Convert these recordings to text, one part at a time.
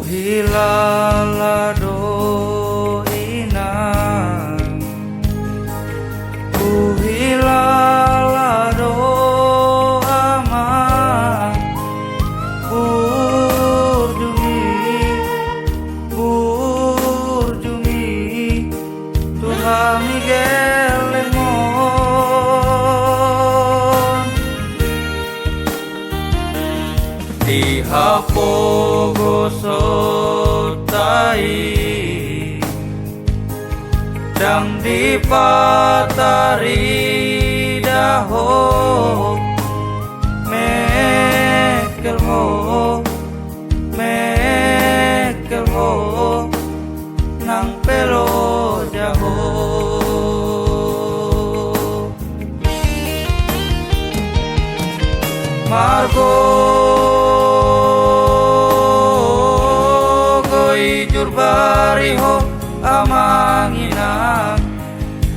Uhilalado ina, uhilalado ama, burjumi, Tuhan Miguel Lemon di hapogo sotai dang di patari daho mekel ho nang pelo jaho margo bariho amanginang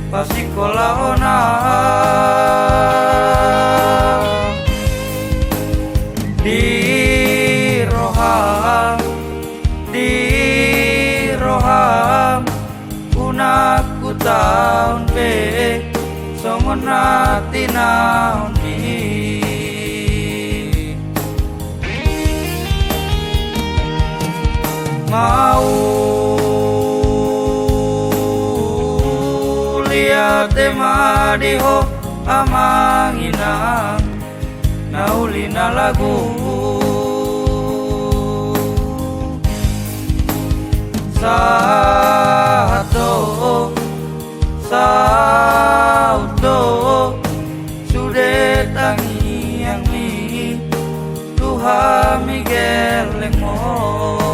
pasikolahona di roham unaku taun be songonati naon mau lihat madiho amanginang naulina lagu sauto sudah tangi yang mi Tuhan Miguel Lemon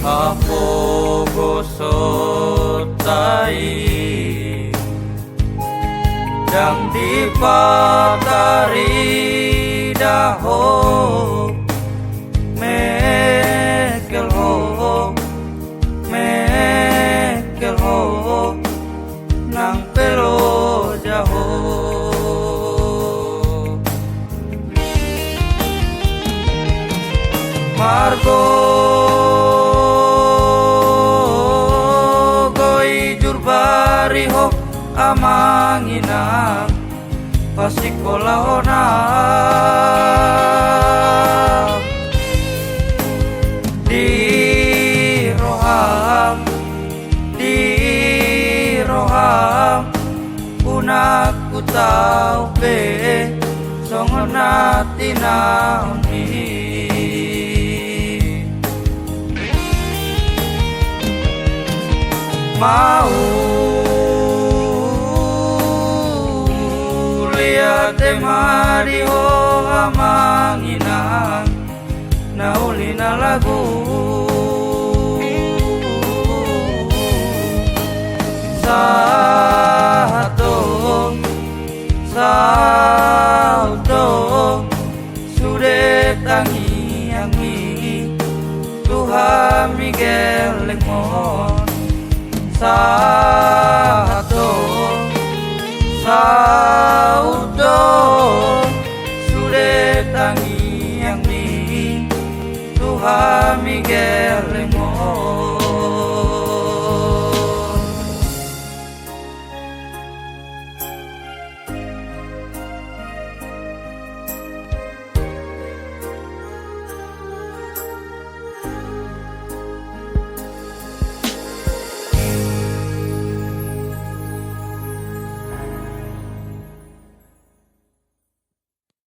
hapogo sotai dang di patari daho mekel ho nang pelo jaho margo bariho amanginang pasikolahona di roham unaku tau be songonati naon mau lihat madiho amanginang naulina lagu sauto sudah tangi yang mi Tuhan Miguel Lemon